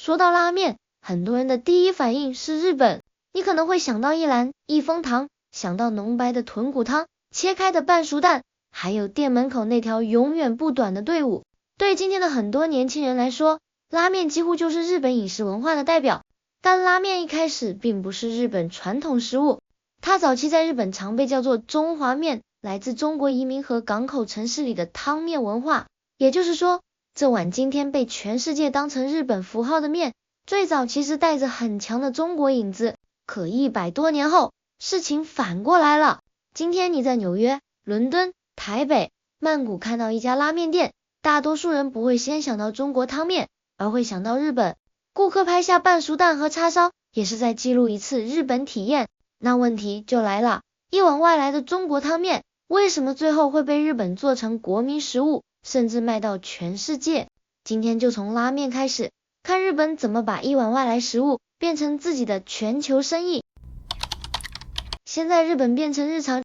说到拉面，很多人的第一反应是日本，你可能会想到一兰、益丰堂，想到浓白的豚骨汤，切开的半熟蛋，还有店门口那条永远不短的队伍。对今天的很多年轻人来说，拉面几乎就是日本饮食文化的代表。但拉面一开始并不是日本传统食物，它早期在日本常被叫做中华面，来自中国移民和港口城市里的汤面文化。也就是说，这碗今天被全世界当成日本符号的面，最早其实带着很强的中国影子。可100多年后，事情反过来了。今天你在纽约、伦敦、台北、曼谷看到一家拉面店，大多数人不会先想到中国汤面，而会想到日本。顾客拍下半熟蛋和叉烧，也是在记录一次日本体验。那问题就来了，一碗外来的中国汤面，为什么最后会被日本做成国民食物，甚至卖到全世界？今天就从拉面开始，看日本怎么把一碗外来食物变成自己的全球生意。现在日本变成日常。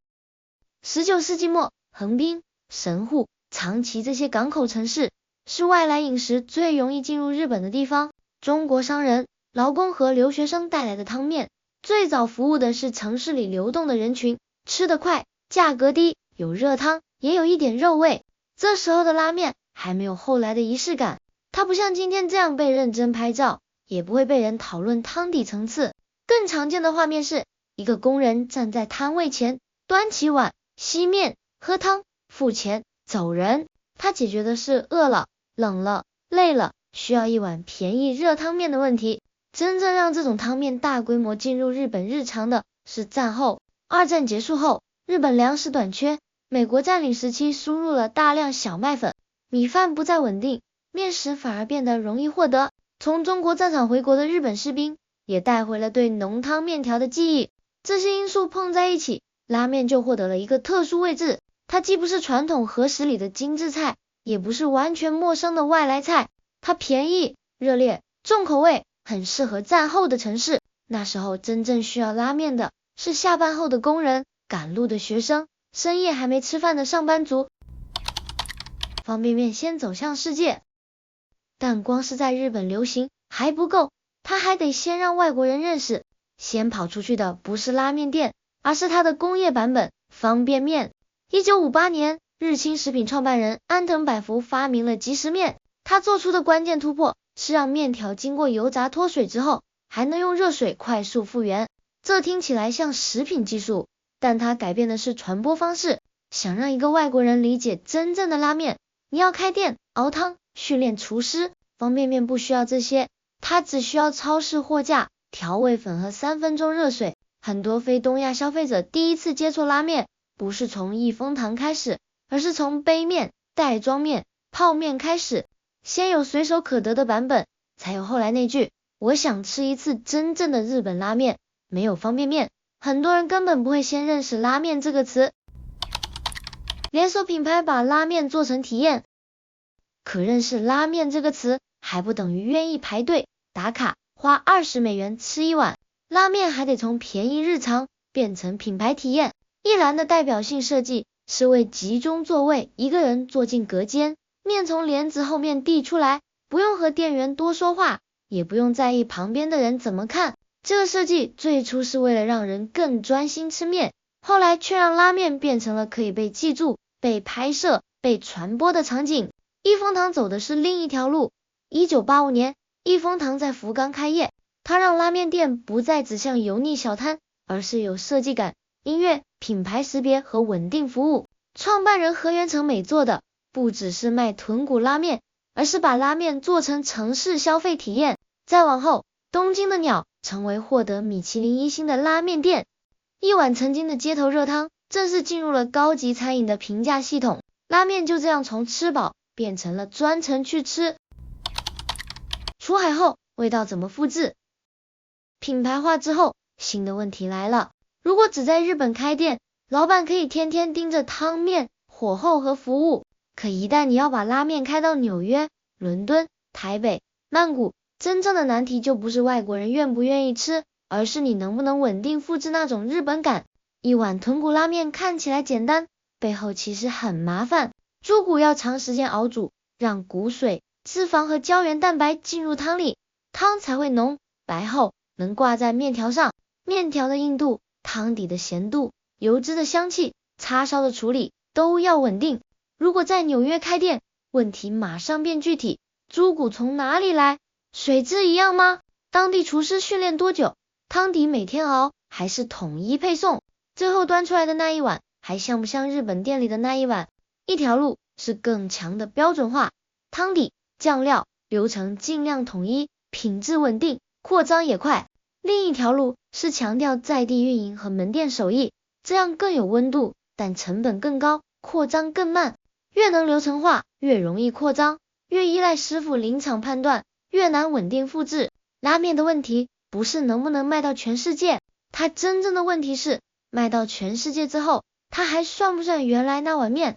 19世纪末，横滨、神户、长崎这些港口城市是外来饮食最容易进入日本的地方。中国商人、劳工和留学生带来的汤面，最早服务的是城市里流动的人群，吃得快，价格低，有热汤，也有一点肉味。这时候的拉面还没有后来的仪式感，它不像今天这样被认真拍照，也不会被人讨论汤底层次。更常见的画面是，一个工人站在摊位前，端起碗，吸面，喝汤，付钱，走人。他解决的是饿了、冷了、累了，需要一碗便宜热汤面的问题。真正让这种汤面大规模进入日本日常的是战后。二战结束后，日本粮食短缺，美国占领时期输入了大量小麦粉，米饭不再稳定，面食反而变得容易获得。从中国战场回国的日本士兵也带回了对浓汤面条的记忆。这些因素碰在一起，拉面就获得了一个特殊位置。它既不是传统和食里的精致菜，也不是完全陌生的外来菜。它便宜、热烈、重口味，很适合战后的城市。那时候真正需要拉面的是下班后的工人、赶路的学生、深夜还没吃饭的上班族。方便面先走向世界，但光是在日本流行还不够，它还得先让外国人认识。先跑出去的不是拉面店，而是它的工业版本方便面。1958年，日清食品创办人安藤百福发明了即食面。他做出的关键突破是让面条经过油炸脱水之后，还能用热水快速复原。这听起来像食品技术，但它改变的是传播方式。想让一个外国人理解真正的拉面，你要开店、熬汤、训练厨师。方便面不需要这些，它只需要超市货架、调味粉和3分钟热水。很多非东亚消费者第一次接触拉面，不是从益丰堂开始，而是从杯面、袋装面、泡面开始。先有随手可得的版本，才有后来那句我想吃一次真正的日本拉面。没有方便面，很多人根本不会先认识拉面这个词。连锁品牌把拉面做成体验，可认识拉面这个词还不等于愿意排队打卡花$20吃一碗。拉面还得从便宜日常变成品牌体验。一兰的代表性设计是为集中座位，一个人坐进隔间，面从帘子后面递出来，不用和店员多说话，也不用在意旁边的人怎么看。这个设计最初是为了让人更专心吃面，后来却让拉面变成了可以被记住、被拍摄、被传播的场景。益丰堂走的是另一条路。1985年，益丰堂在福冈开业，它让拉面店不再只像油腻小摊，而是有设计感、音乐、品牌识别和稳定服务。创办人河原成美做的不只是卖豚骨拉面，而是把拉面做成城市消费体验。再往后，东京的鸟成为获得米其林1星的拉面店。一碗曾经的街头热汤，正式进入了高级餐饮的评价系统。拉面就这样从吃饱变成了专程去吃。出海后，味道怎么复制？品牌化之后，新的问题来了。如果只在日本开店，老板可以天天盯着汤面、火候和服务。可一旦你要把拉面开到纽约、伦敦、台北、曼谷，真正的难题就不是外国人愿不愿意吃，而是你能不能稳定复制那种日本感。一碗豚骨拉面看起来简单，背后其实很麻烦。猪骨要长时间熬煮，让骨水、脂肪和胶原蛋白进入汤里。汤汤才会浓白厚，能挂在面条上。面条的硬度、汤底的咸度、油脂的香气、叉烧的处理都要稳定。如果在纽约开店，问题马上变具体，猪骨从哪里来？水质一样吗？当地厨师训练多久？汤底每天熬还是统一配送？最后端出来的那一碗还像不像日本店里的那一碗？一条路是更强的标准化，汤底、酱料、流程尽量统一，品质稳定，扩张也快。另一条路是强调在地运营和门店手艺，这样更有温度，但成本更高，扩张更慢。越能流程化，越容易扩张，越依赖师傅临场判断，越难稳定复制。拉面的问题不是能不能卖到全世界，它真正的问题是卖到全世界之后，它还算不算原来那碗面？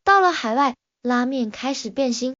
到了海外，拉面开始变形。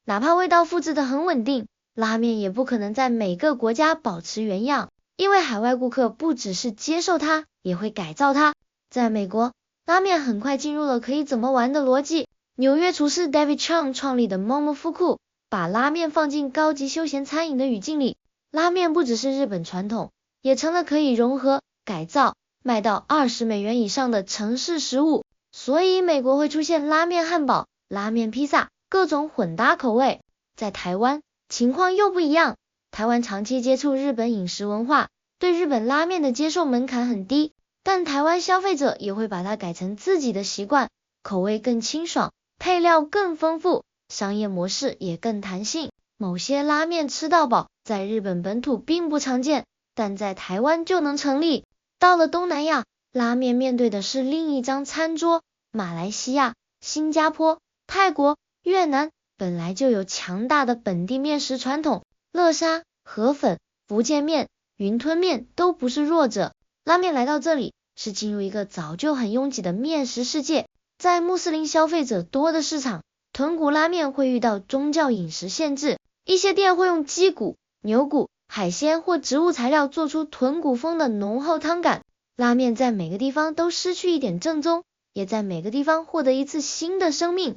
哪怕味道复制的很稳定，拉面也不可能在每个国家保持原样，因为海外顾客不只是接受它，也会改造它。在美国，拉面很快进入了可以怎么玩的逻辑。纽约厨师 David Chang 创立的 Momofuku 把拉面放进高级休闲餐饮的语境里，拉面不只是日本传统，也成了可以融合、改造、卖到$20以上的城市食物。所以美国会出现拉面汉堡、拉面披萨，各种混搭口味。在台湾，情况又不一样，台湾长期接触日本饮食文化，对日本拉面的接受门槛很低，但台湾消费者也会把它改成自己的习惯，口味更清爽，配料更丰富，商业模式也更弹性。某些拉面吃到饱，在日本本土并不常见，但在台湾就能成立。到了东南亚，拉面面对的是另一张餐桌，马来西亚、新加坡、泰国、越南本来就有强大的本地面食传统，乐沙、河粉、福建面、云吞面都不是弱者。拉面来到这里，是进入一个早就很拥挤的面食世界。在穆斯林消费者多的市场，豚骨拉面会遇到宗教饮食限制，一些店会用鸡骨、牛骨、海鲜或植物材料做出豚骨风的浓厚汤感。拉面在每个地方都失去一点正宗，也在每个地方获得一次新的生命。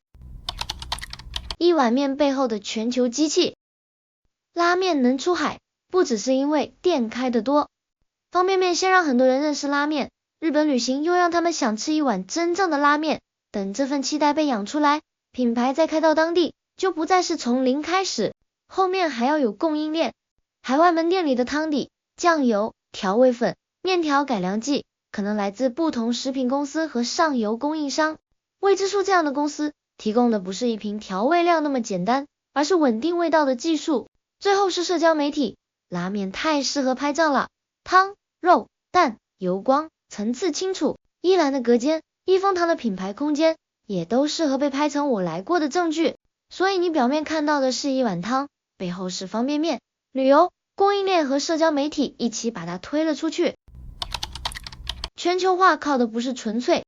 一碗面背后的全球机器。拉面能出海，不只是因为店开得多。方便面先让很多人认识拉面，日本旅行又让他们想吃一碗真正的拉面。等这份期待被养出来，品牌再开到当地，就不再是从零开始，后面还要有供应链。海外门店里的汤底、酱油、调味粉、面条改良剂可能来自不同食品公司和上游供应商。味之素这样的公司提供的不是一瓶调味料那么简单，而是稳定味道的技术。最后是社交媒体，拉面太适合拍照了，汤、肉、蛋、油光、层次清楚，一兰的隔间、益丰堂的品牌空间也都适合被拍成我来过的证据。所以你表面看到的是一碗汤，背后是方便面、旅游、供应链和社交媒体一起把它推了出去。全球化靠的不是纯粹。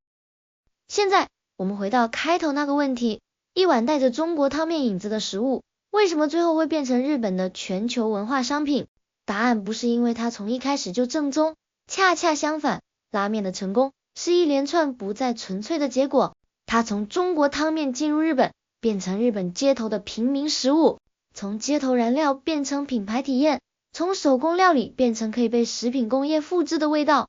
现在我们回到开头那个问题，一碗带着中国汤面影子的食物，为什么最后会变成日本的全球文化商品？答案不是因为它从一开始就正宗，恰恰相反，拉面的成功是一连串不再纯粹的结果。它从中国汤面进入日本，变成日本街头的平民食物，从街头燃料变成品牌体验，从手工料理变成可以被食品工业复制的味道。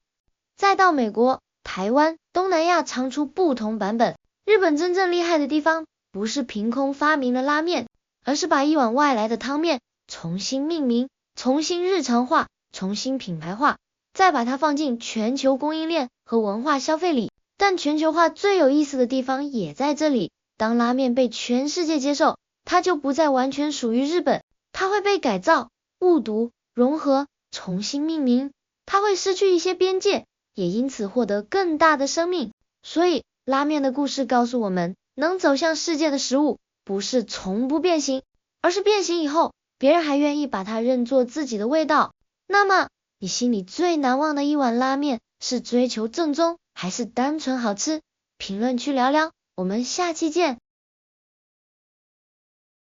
再到美国、台湾、东南亚常出不同版本。日本真正厉害的地方，不是凭空发明了拉面，而是把一碗外来的汤面重新命名，重新日常化，重新品牌化，再把它放进全球供应链和文化消费里。但全球化最有意思的地方也在这里，当拉面被全世界接受，它就不再完全属于日本，它会被改造、误读、融合、重新命名，它会失去一些边界，也因此获得更大的生命。所以拉面的故事告诉我们，能走向世界的食物，不是从不变形，而是变形以后，别人还愿意把它认作自己的味道。那么，你心里最难忘的一碗拉面，是追求正宗，还是单纯好吃？评论区聊聊，我们下期见。